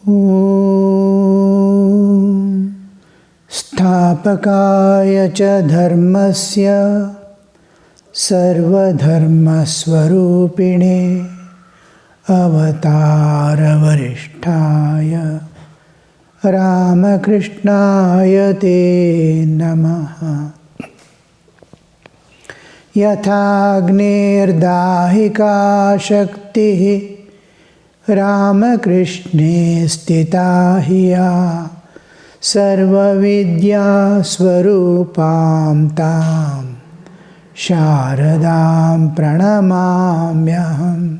Om Sthapakaya cha dharmasya sarvadharmasvarupine avatara varishtaya Ramakrishnaya te namaha. Yathagnir-dahika shakti Ramakrishne stita hiya sarva-vidya swarupam tam sharadam pranamamyaham.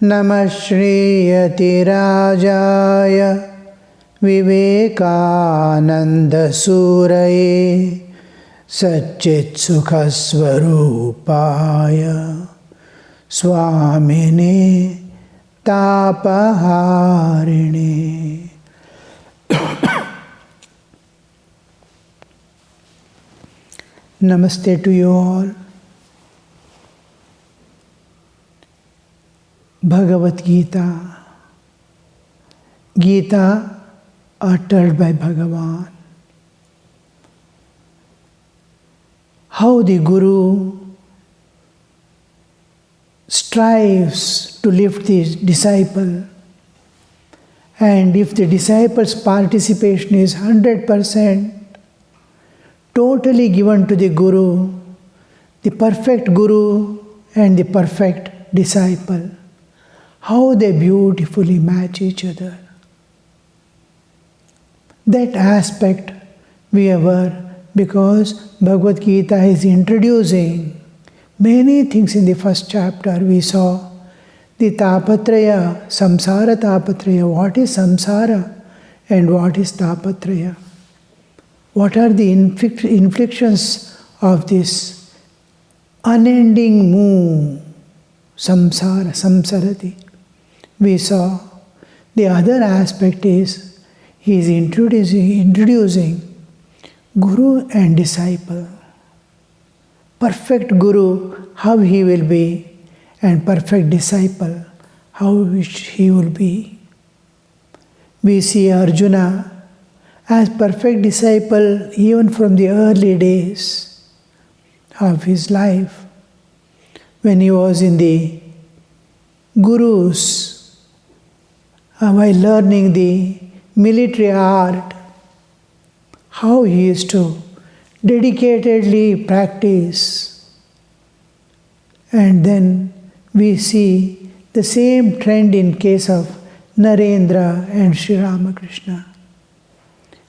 Namah Shri Yatirajaya Vivekananda Suraye Satchit Sukhasvarupaya Swamine Tapaharine. Namaste to you all. Bhagavad Gita. Gita uttered by Bhagavan. How the Guru strives to lift the disciple, and if the disciple's participation is 100% totally given to the Guru, the perfect Guru and the perfect disciple, how they beautifully match each other. That aspect we were, because Bhagavad Gita is introducing many things. In the first chapter we saw the Tapatraya, Samsara Tapatraya. What is Samsara and what is Tapatraya? What are the inflictions of this unending move, Samsara, Samsarati? We saw the other aspect is he is introducing Guru and disciple. Perfect Guru, how he will be, and perfect disciple, how he will be. We see Arjuna as perfect disciple even from the early days of his life. When he was in the Gurus, while learning the military art, how he used to dedicatedly practice. And then we see the same trend in case of Narendra and Sri Ramakrishna.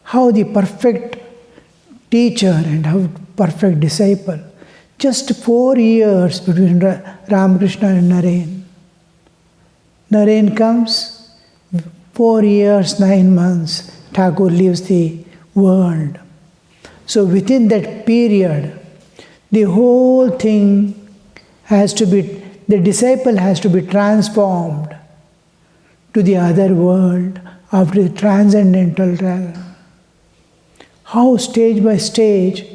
How the perfect teacher and how perfect disciple. Just 4 years between Ramakrishna and Naren. Naren comes, 4 years, 9 months, Thakur leaves the world. So within that period, the whole thing has to be, the disciple has to be transformed to the other world of the transcendental realm. How stage by stage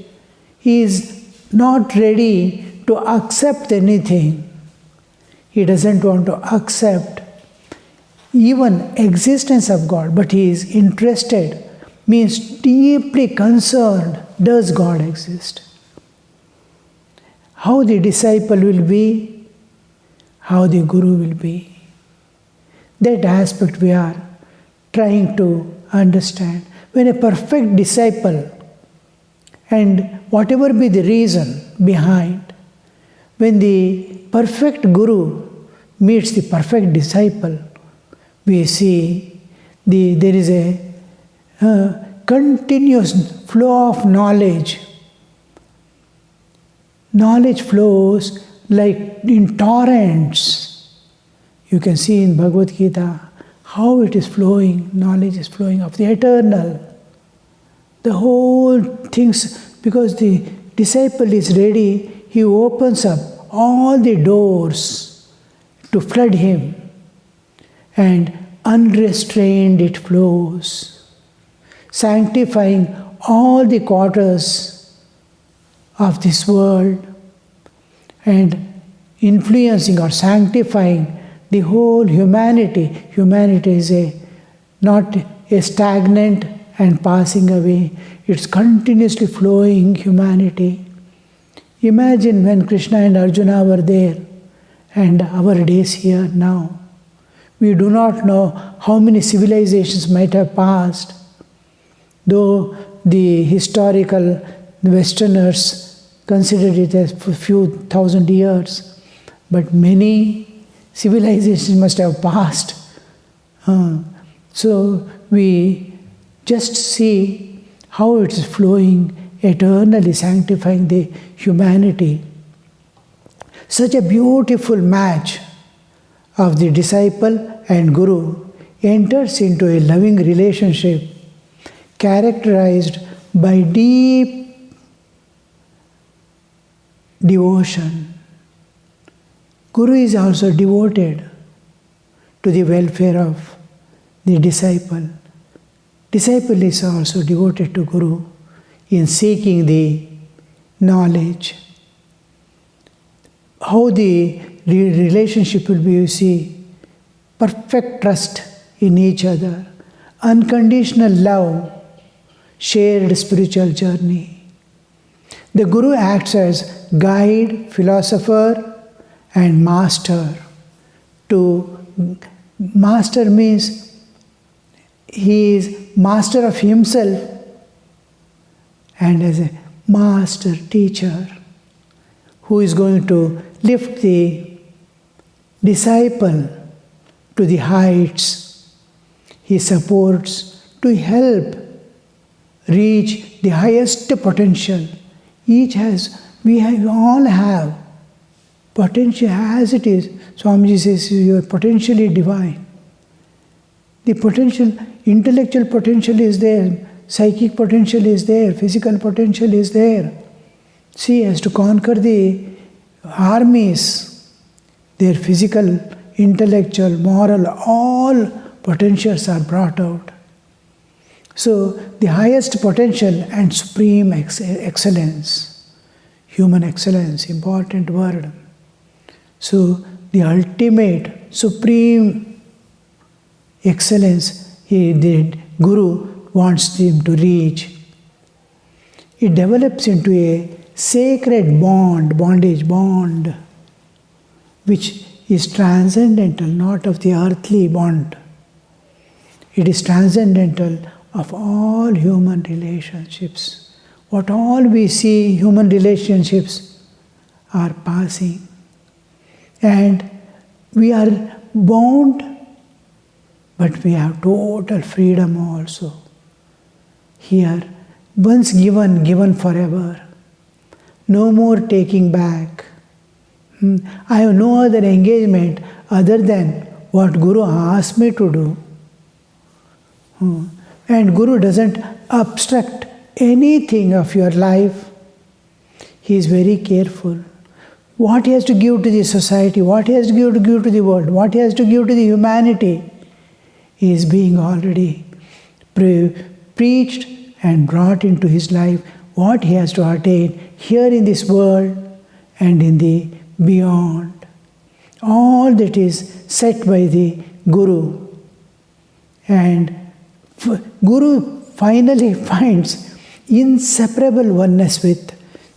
he is not ready to accept anything. He doesn't want to accept even existence of God, but he is interested, means deeply concerned, does God exist? How the disciple will be, how the Guru will be. That aspect we are trying to understand. When a perfect disciple, and whatever be the reason behind, when the perfect Guru meets the perfect disciple, we see there is a continuous flow of knowledge. Knowledge flows like in torrents. You can see in Bhagavad Gita how it is flowing. Knowledge is flowing of the eternal. The whole things, because the disciple is ready, he opens up all the doors to flood him, and unrestrained it flows, sanctifying all the quarters of this world and influencing or sanctifying the whole humanity is not a stagnant and passing away. It's continuously flowing humanity. Imagine when Krishna and Arjuna were there and our days here now. We do not know how many civilizations might have passed, though the historical Westerners considered it as a few thousand years, but many civilizations must have passed. So we just see how it is flowing, eternally sanctifying the humanity. Such a beautiful match of the disciple and guru enters into a loving relationship characterized by deep devotion. Guru is also devoted to the welfare of the disciple. Disciple is also devoted to Guru in seeking the knowledge. How the relationship will be, you see, perfect trust in each other, unconditional love, shared spiritual journey. The Guru acts as guide, philosopher, and master. Master means he is master of himself and as a master teacher who is going to lift the disciple to the heights. He supports to help reach the highest potential. We all have potential as it is. Swamiji says you are potentially divine. The potential, intellectual potential is there, psychic potential is there, physical potential is there. See, as to conquer the armies, their physical, intellectual, moral, all potentials are brought out. So, the highest potential and supreme excellence, human excellence, important word. So, the ultimate, supreme excellence, the Guru wants him to reach. It develops into a sacred bond, which is transcendental, not of the earthly bond. It is transcendental of all human relationships. What all we see, human relationships are passing. And we are bound, but we have total freedom also. Here, once given forever. No more taking back. I have no other engagement other than what Guru asked me to do. And Guru doesn't obstruct anything of your life. He is very careful. What he has to give to the society, what he has to give to the world, what he has to give to the humanity is being already preached and brought into his life. What he has to attain here in this world and in the beyond. All that is set by the Guru. And Guru finally finds inseparable oneness with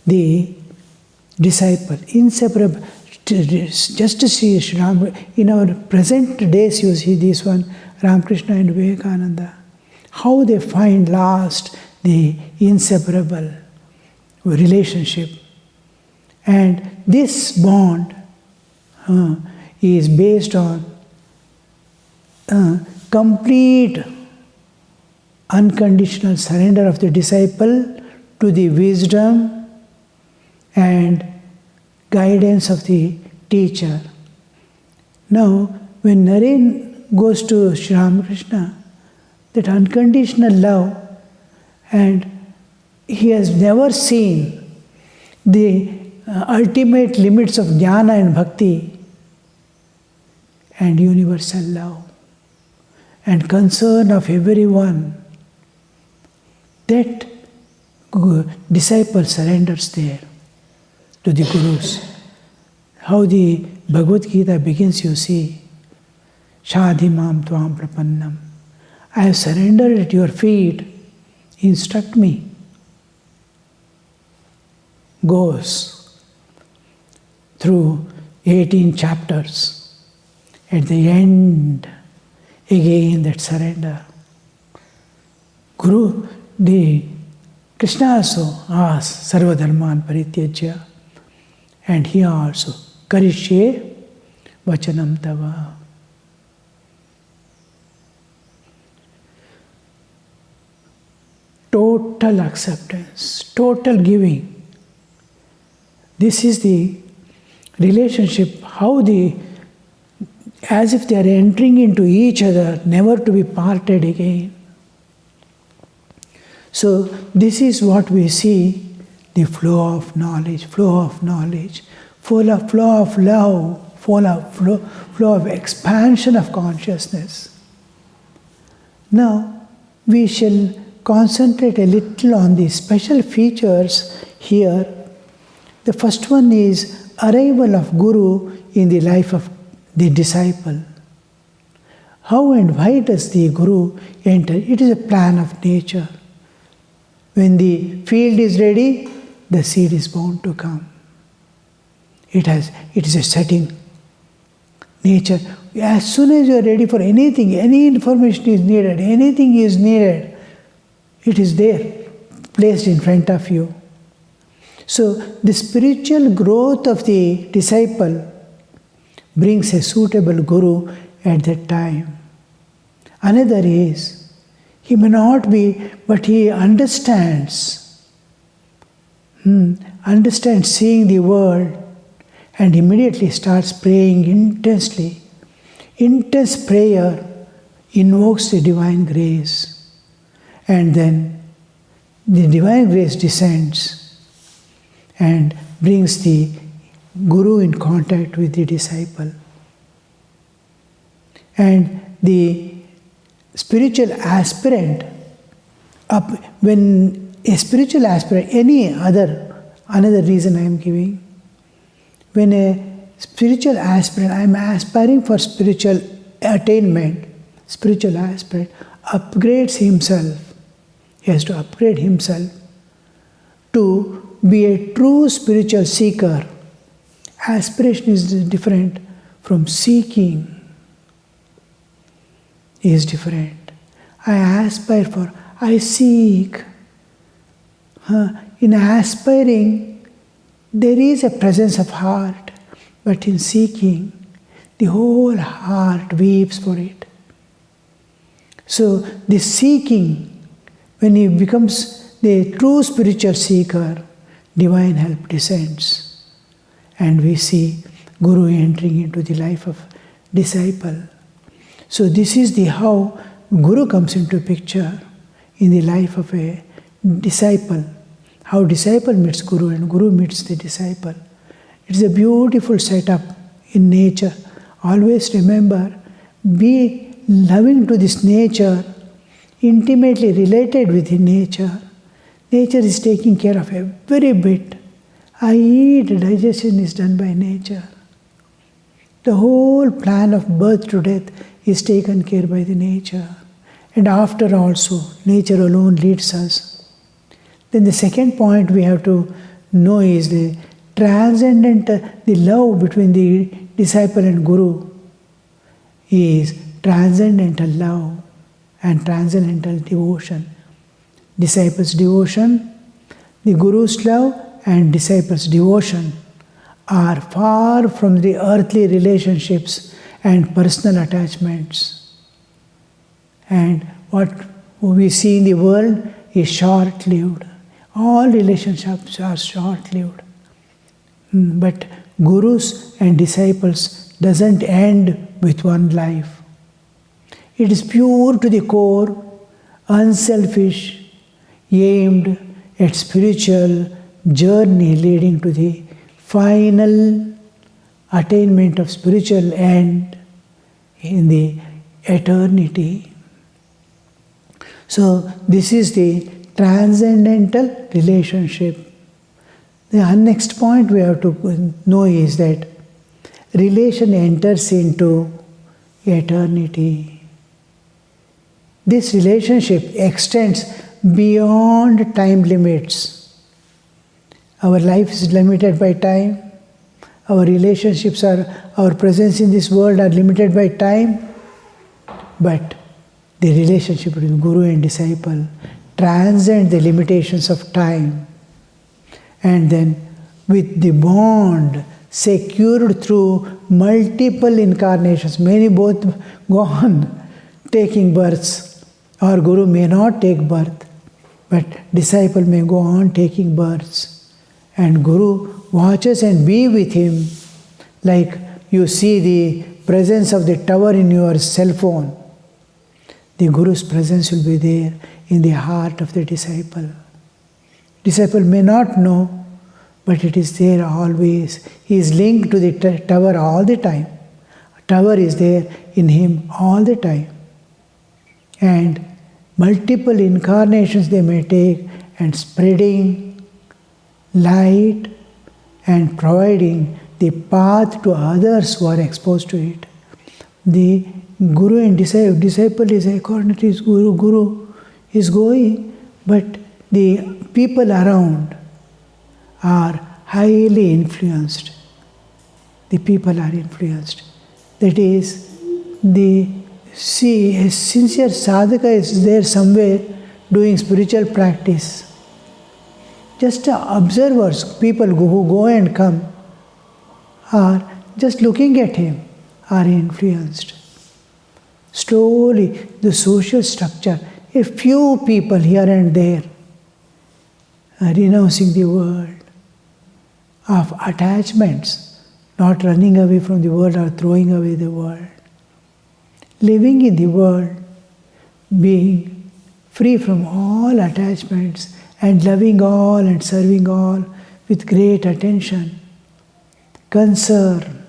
the disciple. Inseparable. Just to see in our present days, you see this one, Ramakrishna and Vivekananda, how they find last the inseparable relationship. And this bond is based on complete unconditional surrender of the disciple to the wisdom and guidance of the teacher. Now, when Naren goes to Sri Ramakrishna, that unconditional love, and he has never seen the ultimate limits of jnana and bhakti and universal love and concern of everyone. That disciple surrenders there to the Gurus. How the Bhagavad Gita begins, you see, Shadhimam tvam prapannam. I have surrendered at your feet. Instruct me. Goes through 18 chapters. At the end, again that surrender. Guru, the Krishna also asks Sarvadharman Parityajya, and he also Karishye Vachanam Tava. Total acceptance, total giving. This is the relationship, as if they are entering into each other, never to be parted again. So this is what we see, the flow of knowledge, flow of love, flow of expansion of consciousness. Now, we shall concentrate a little on the special features here. The first one is arrival of Guru in the life of the disciple. How and why does the Guru enter? It is a plan of nature. When the field is ready, the seed is bound to come. It is a setting. Nature, as soon as you are ready for anything, any information is needed, anything is needed, it is there, placed in front of you. So the spiritual growth of the disciple brings a suitable Guru at that time. Another is, he may not be, but he understands seeing the world, and immediately starts praying intensely. Intense prayer invokes the divine grace, and then the divine grace descends and brings the Guru in contact with the disciple. And the spiritual aspirant, when a spiritual aspirant, another reason I am giving, when a spiritual aspirant, I am aspiring for spiritual attainment, spiritual aspirant upgrades himself, he has to upgrade himself to be a true spiritual seeker. Aspiration is different from seeking. Is different. I seek. In aspiring, there is a presence of heart, but in seeking, the whole heart weeps for it. So the seeking, when he becomes the true spiritual seeker, divine help descends, and we see Guru entering into the life of disciple. So this is how Guru comes into picture in the life of a disciple. How disciple meets Guru and Guru meets the disciple. It's a beautiful setup in nature. Always remember, be loving to this nature, intimately related with the nature. Nature is taking care of every bit. I eat, digestion is done by nature. The whole plan of birth to death is taken care by the nature. And after also, nature alone leads us. Then the second point we have to know is the the love between the disciple and Guru is transcendental love and transcendental devotion. Disciples' devotion, the Guru's love and disciples' devotion are far from the earthly relationships and personal attachments. And what we see in the world is short-lived. All relationships are short-lived. But Gurus and disciples doesn't end with one life. It is pure to the core, unselfish, aimed at spiritual journey leading to the final attainment of spiritual end in the eternity. So this is the transcendental relationship. The next point we have to know is that relation enters into eternity. This relationship extends beyond time limits. Our life is limited by time. Our relationships our presence in this world are limited by time. But the relationship between Guru and disciple transcends the limitations of time. And then with the bond secured through multiple incarnations, many both go on taking births, or Guru may not take birth, but disciple may go on taking births. And Guru watches and be with him, like you see the presence of the tower in your cell phone. The Guru's presence will be there in the heart of the disciple. Disciple may not know, but it is there always. He is linked to the tower all the time. Tower is there in him all the time. And multiple incarnations they may take, and spreading light and providing the path to others who are exposed to it. The Guru and disciple is according to his Guru. Guru is going, but the people around are highly influenced. The people are influenced. That is, a sincere sadhaka is there somewhere doing spiritual practice. Just observers, people who go and come, are just looking at him, are influenced. Slowly, the social structure, a few people here and there are renouncing the world of attachments, not running away from the world or throwing away the world. Living in the world, being free from all attachments and loving all and serving all with great attention, concern,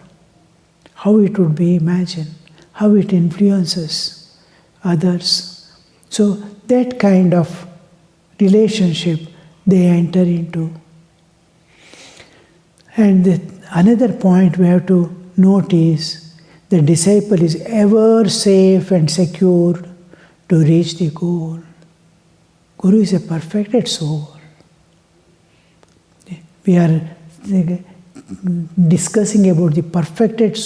how it would be imagined, how it influences others. So that kind of relationship they enter into. And another point we have to note is the disciple is ever safe and secure to reach the goal. Guru is a perfected soul. We are discussing about the perfected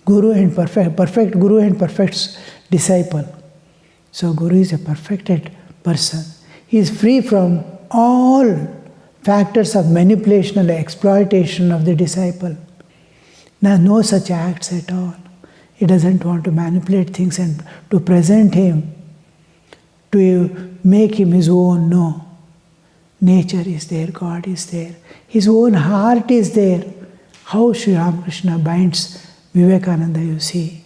Guru and perfect Guru and perfect disciple. So Guru is a perfected person. He is free from all factors of manipulation or exploitation of the disciple. Now, no such acts at all. He doesn't want to manipulate things and to present him, to make him his own. No. Nature is there, God is there. His own heart is there. How Sri Ramakrishna binds Vivekananda, you see.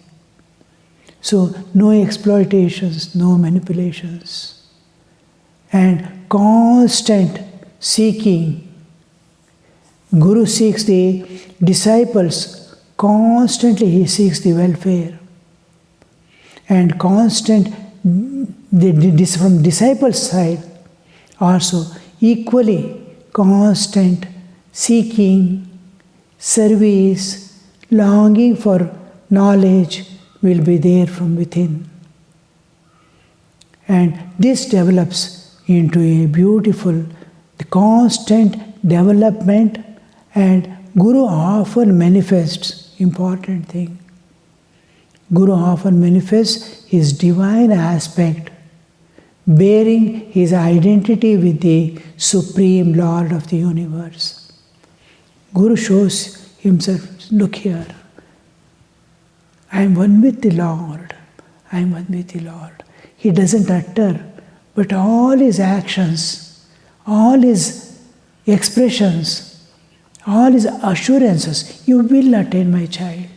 So, no exploitations, no manipulations. And constant seeking. Guru seeks the disciples, constantly he seeks the welfare. And constant, from disciples' side, also equally constant seeking, service, longing for knowledge will be there from within. And this develops into a beautiful, constant development, and Guru often manifests, important thing. Guru often manifests his divine aspect, bearing his identity with the Supreme Lord of the universe. Guru shows himself, look here, I am one with the Lord, I am one with the Lord. He doesn't utter, but all his actions, all his expressions, all his assurances, you will attain, my child.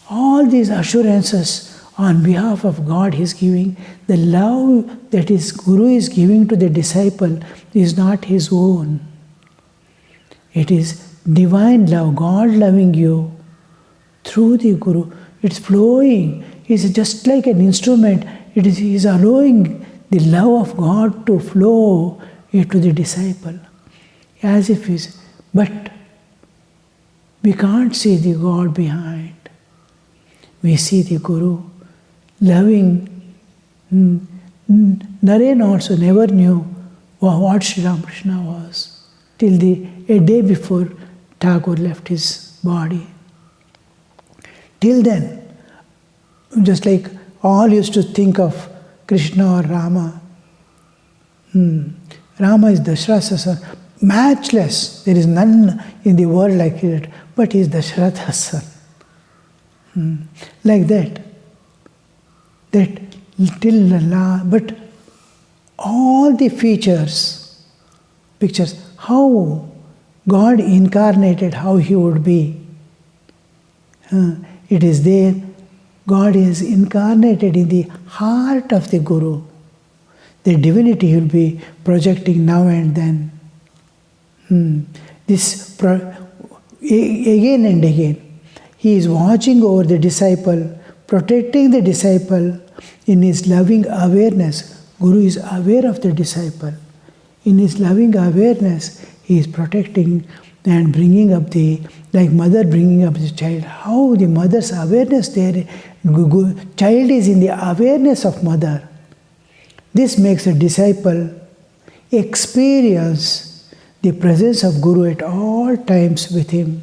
All these assurances on behalf of God he is giving. The love that his Guru is giving to the disciple is not his own. It is divine love, God loving you through the Guru. It's flowing. It's just like an instrument. He is allowing the love of God to flow into the disciple. As if he's, but we can't see the God behind. we see the Guru loving. Naren also never knew what Sri Ramakrishna was till a day before Thakur left his body. Till then, just like all used to think of Krishna or Rama. Rama is Dasharatha's son, matchless. There is none in the world like it, but he is Dasharatha's son. Like that. But all the pictures, how God incarnated, how he would be. It is there. God is incarnated in the heart of the Guru. The divinity he will be projecting now and then. Again and again, he is watching over the disciple, protecting the disciple in his loving awareness. Guru is aware of the disciple. In his loving awareness, he is protecting and bringing up like mother bringing up the child. How the mother's awareness there, child is in the awareness of mother. This makes the disciple experience the presence of Guru at all times with him.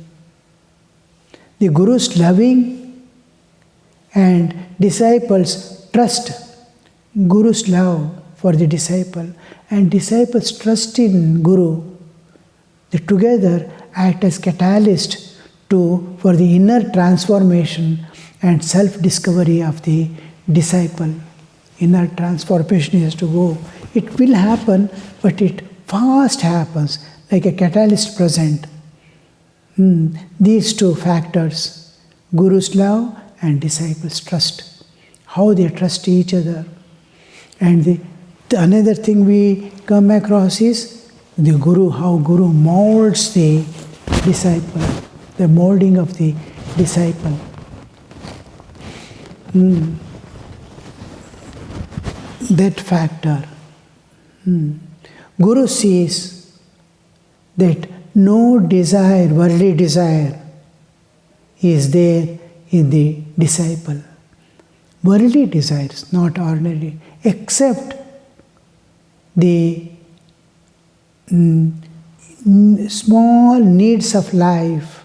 The Guru's loving and disciples' trust, Guru's love for the disciple and disciples' trust in Guru, they together act as catalyst for the inner transformation and self-discovery of the disciple. Inner transformation has to go. It will happen, but it fast happens, like a catalyst present. These two factors, Guru's love and disciples' trust, how they trust each other. And another thing we come across is the Guru, how Guru molds the disciple, the molding of the disciple. That factor. Guru sees that no desire, worldly desire, is there in the disciple. Worldly desires, not ordinary, except the small needs of life,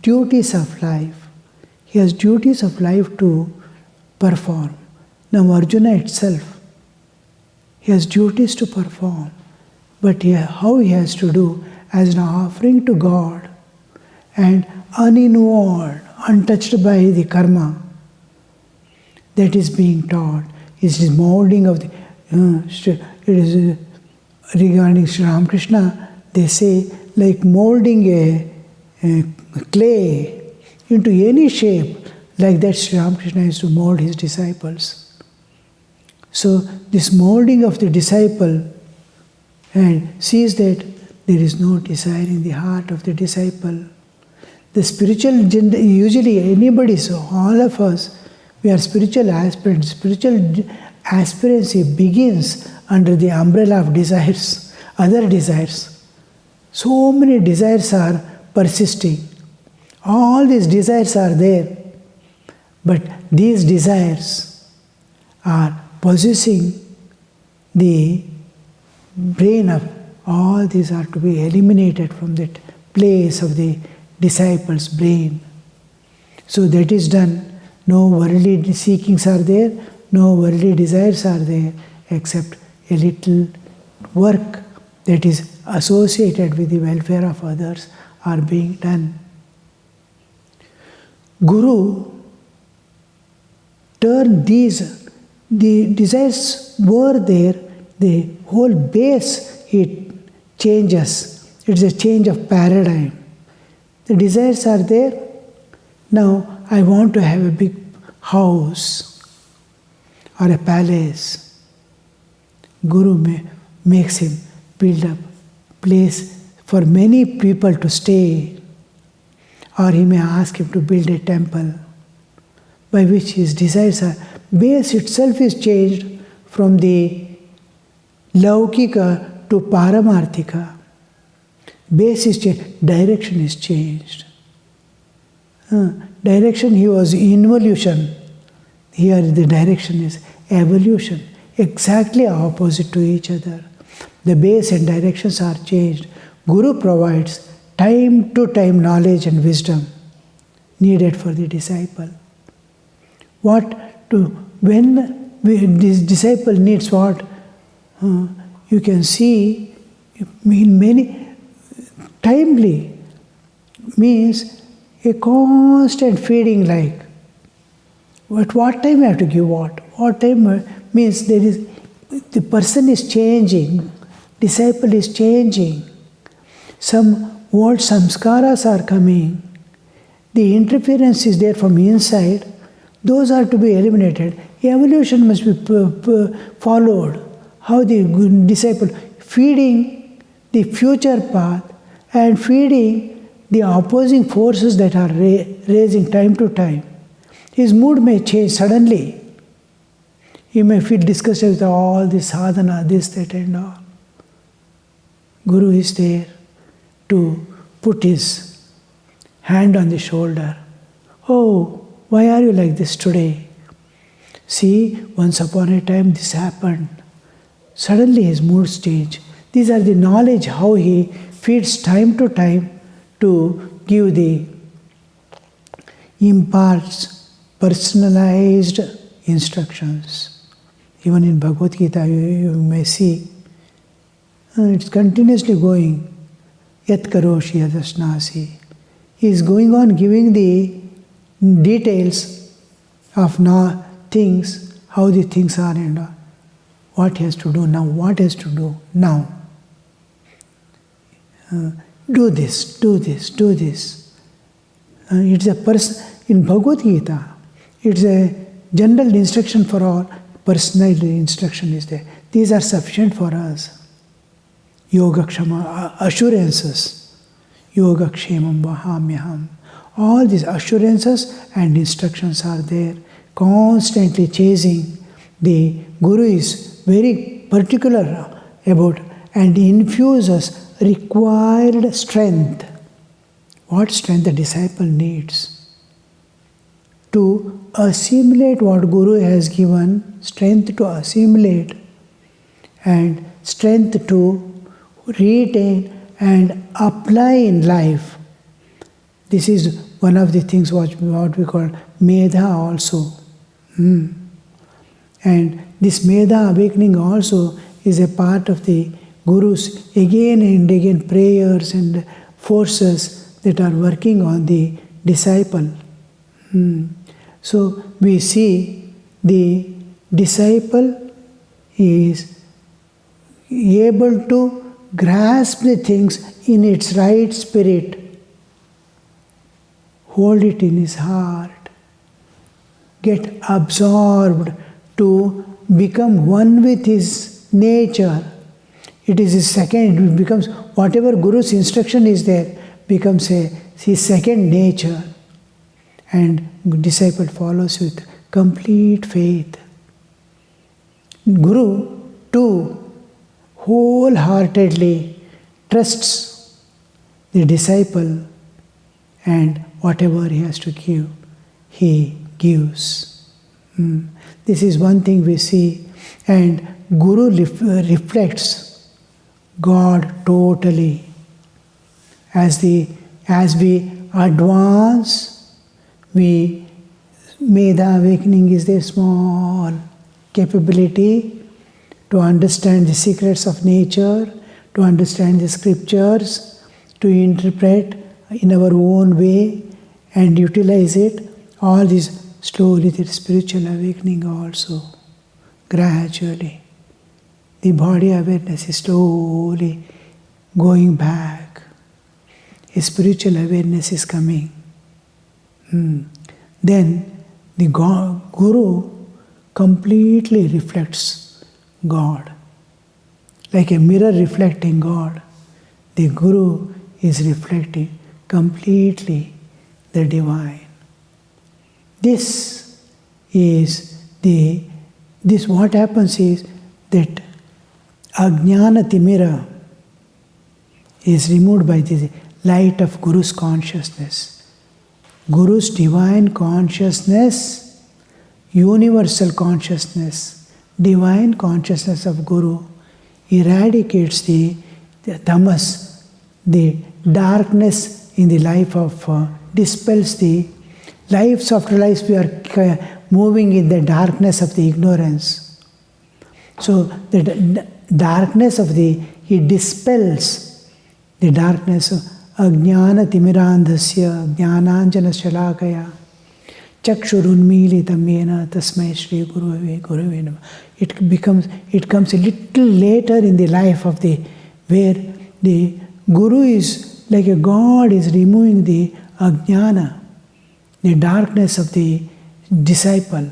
duties of life. He has duties of life to perform. Now Arjuna itself, he has duties to perform, but how he has to do as an offering to God and uninvolved, untouched by the karma that is being taught. It is molding of the, it is regarding Sri Ramakrishna, they say like molding a clay into any shape, like that Sri Ramakrishna is to mold his disciples. So this molding of the disciple and sees that there is no desire in the heart of the disciple. The spiritual, usually anybody, so all of us, we are spiritual aspirants. Spiritual aspirancy begins under the umbrella of desires, other desires. So many desires are persisting. All these desires are there. But these desires are possessing the brain of all these are to be eliminated from that place of the disciple's brain. So that is done. No worldly seekings are there, no worldly desires are there, except a little work that is associated with the welfare of others are being done. Guru turned these, the desires were there, the whole base, it changes. It's a change of paradigm. The desires are there. Now I want to have a big house or a palace. Guru makes him build a place for many people to stay, or he may ask him to build a temple by which his desires are. Base itself is changed from the Laukika to Paramarthika. Base is changed, direction is changed. Direction, he was involution. Here the direction is evolution. Exactly opposite to each other. The base and directions are changed. Guru provides time to time knowledge and wisdom needed for the disciple. When this disciple needs what? You can see in many timely means a constant feeding like. At what time you have to give what? What time means the person is changing, disciple is changing. Some old samskaras are coming. The interference is there from inside. Those are to be eliminated. Evolution must be followed. How the disciple feeding the future path and feeding the opposing forces that are raising time to time. His mood may change suddenly. He may feel disgusted with all this sadhana, this, that and all. Guru is there to put his hand on the shoulder. Oh, why are you like this today? See, once upon a time this happened. Suddenly his moods change. These are the knowledge how he feeds time to give the imparts personalized instructions. Even in Bhagavad Gita you may see it's continuously going. Yat karoshi yadasnasi. He is going on giving the details of things, how the things are and what he has to do now, what he has to do now. Do this, do this, do this. It's a in Bhagavad Gita, it's a general instruction for all, personal instruction is there. These are sufficient for us. Yoga Kshama, assurances. Yoga Kshemam Vahamyaham. All these assurances and instructions are there, constantly chasing. The Guru is very particular about and infuses required strength. What strength the disciple needs? To assimilate what Guru has given, strength to assimilate and strength to retain and apply in life. This is one of the things what we call Medha also. And this Medha awakening also is a part of the Guru's again and again prayers and forces that are working on the disciple. So we see the disciple is able to grasp the things in its right spirit, hold it in his heart, get absorbed to become one with his nature. It is his second, it becomes whatever Guru's instruction is there, becomes his second nature. And disciple follows with complete faith. Guru too wholeheartedly trusts the disciple and whatever he has to give, he gives. This is one thing we see. And Guru reflects God totally. As we advance, Medha awakening is the small capability to understand the secrets of nature, to understand the scriptures, to interpret in our own way and utilize it. All this slowly, the spiritual awakening also, gradually. The body awareness is slowly going back. A spiritual awareness is coming. Then the Guru completely reflects God. Like a mirror reflecting God, the Guru is reflecting completely the divine. This what happens is that Ajnana Timira is removed by the light of Guru's consciousness. Guru's divine consciousness, universal consciousness, divine consciousness of Guru eradicates the tamas, the darkness in the life of, dispels the lives after lives. We are moving in the darkness of the ignorance. So the darkness of he dispels the darkness of Ajnana Timirandhasya Jnananjana Shalakaya Chakshurunmilitam Yena Tasmai Shri Gurave Namaha. It comes a little later in the life of where the Guru is like a God is removing the Ajnana, the darkness of the disciple.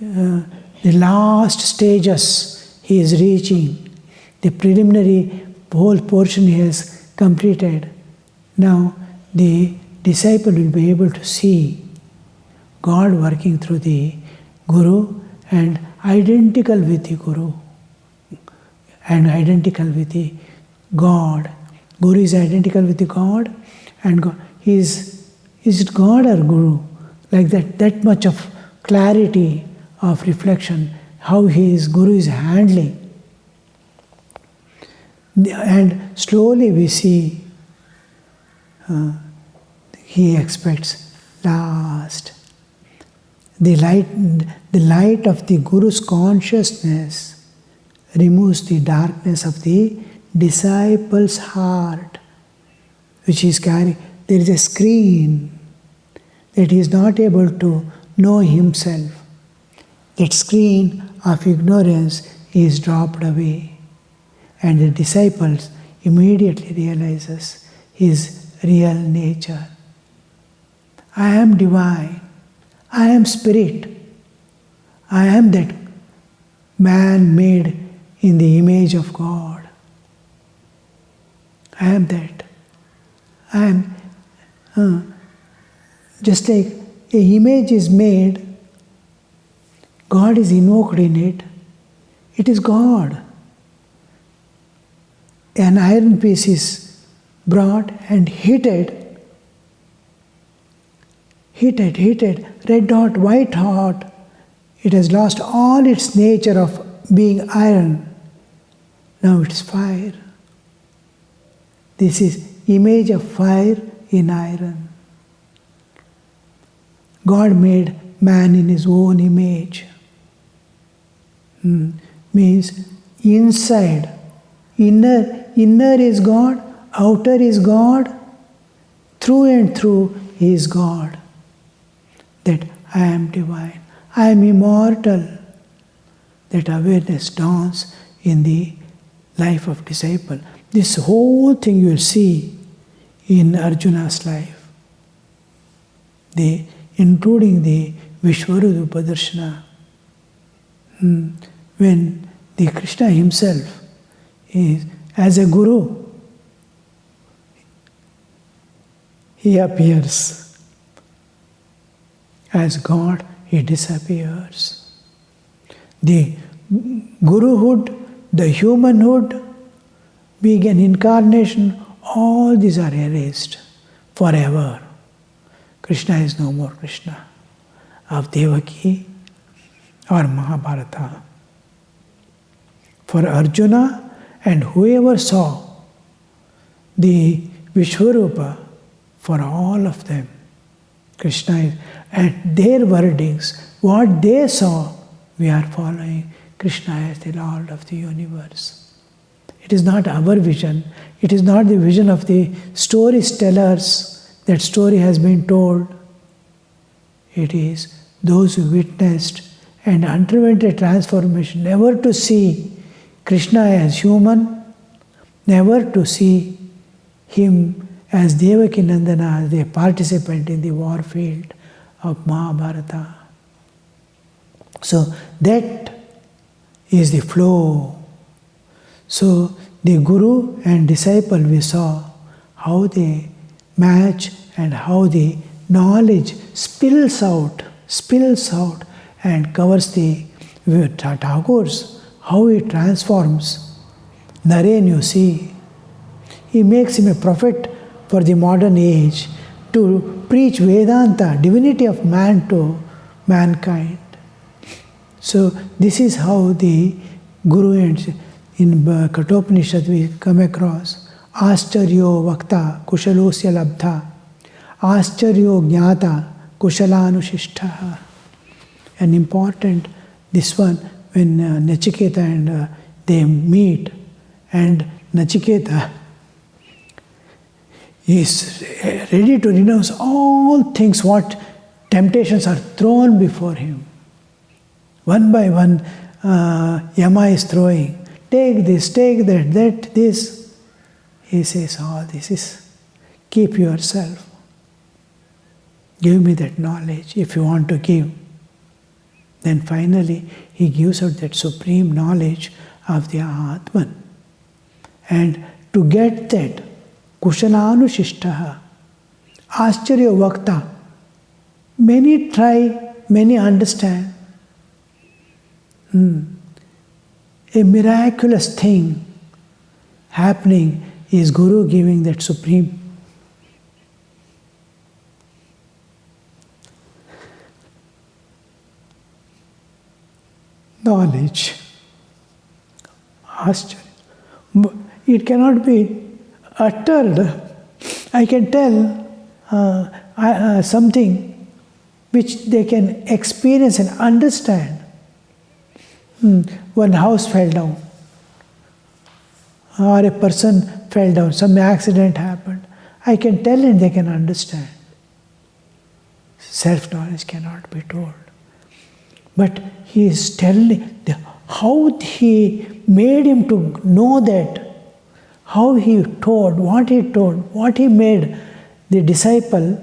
The last stages he is reaching. The preliminary whole portion he has completed. Now the disciple will be able to see God working through the Guru and identical with the Guru and identical with the God. Guru is identical with the God and God. Is it God or Guru? Like that much of clarity of reflection, how Guru is handling. And slowly we see he expects last. The light of the Guru's consciousness removes the darkness of the disciple's heart, which is carrying. There is a screen that he is not able to know himself. That screen of ignorance is dropped away, and the disciples immediately realizes his real nature. I am divine. I am spirit. I am that man made in the image of God. I am that. I am just like an image is made, God is invoked in it. It is God. An iron piece is brought and heated, red hot, white hot. It has lost all its nature of being iron. Now it's fire. This is image of fire in iron. God made man in his own image. Means inside, inner is God, outer is God, through and through he is God. That I am divine, I am immortal. That awareness dawns in the life of disciple. This whole thing you will see in Arjuna's life. Including the Vishwarupa Darshana. When the Krishna himself is as a Guru, he appears. As God, he disappears. The Guruhood, the humanhood, being an incarnation, all these are erased forever. Krishna is no more Krishna of Devaki or Mahabharata. For Arjuna and whoever saw the Vishwarupa, for all of them, Krishna is, and their wordings, what they saw, we are following Krishna as the Lord of the universe. It is not our vision, it is not the vision of the storytellers. That story has been told. It is those who witnessed and underwent a transformation, never to see Krishna as human, never to see him as Devaki Nandana, as a participant in the war field of Mahabharata. So that is the flow. So the Guru and disciple, we saw how they match and how the knowledge spills out and covers the Thakur's, how he transforms. Naren, you see, he makes him a prophet for the modern age, to preach Vedanta, divinity of man to mankind. So this is how the Guru ends. In Kathopanishad we come across Ascharyo Vakta Kushalosya Labdha Ascharyo Jnata Kushalanushishtha. An important, this one, when Nachiketa and they meet, and Nachiketa is ready to renounce all things, what temptations are thrown before him. One by one, Yama is throwing, take this, take that, this. He says, oh, this is, keep yourself. Give me that knowledge if you want to give. Then finally, he gives out that supreme knowledge of the Atman. And to get that, Kushalanushishtha, Ascharya Vakta, many try, many understand. A miraculous thing happening is Guru giving that supreme knowledge. Ascharya. It cannot be uttered. I can tell something which they can experience and understand. One house fell down, or a person fell down, some accident happened. I can tell and they can understand. Self-knowledge cannot be told. But he is telling how he made him to know that, how he told, what he made the disciple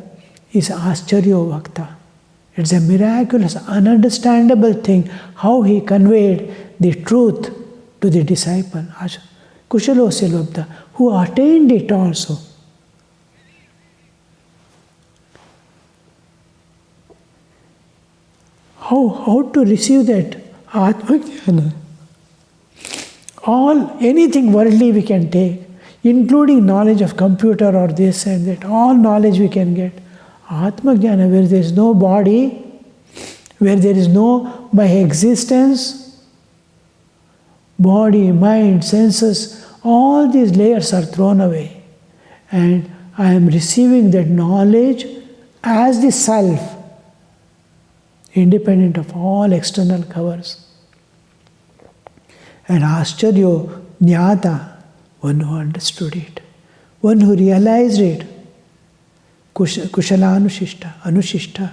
is Ascharya Vakta. It's a miraculous, ununderstandable thing, how he conveyed the truth to the disciple, Kushalosya Labdha, who attained it also. How to receive that Atma Jnana? Anything worldly we can take, including knowledge of computer or this and that, all knowledge we can get. Atma Jnana, where there is no body, where there is no by existence, body, mind, senses, all these layers are thrown away. And I am receiving that knowledge as the self, independent of all external covers. And Ascharya Jnata, one who understood it, one who realized it, Anushishta,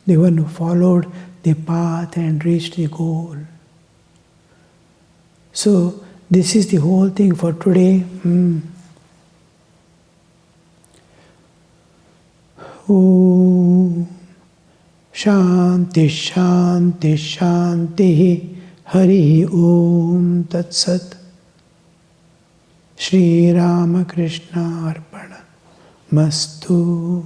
the one who followed the path and reached the goal. So, this is the whole thing for today. Om Shanti Shanti Shanti Hari Om Tat Sat Shri Ramakrishna Arpana Mastu.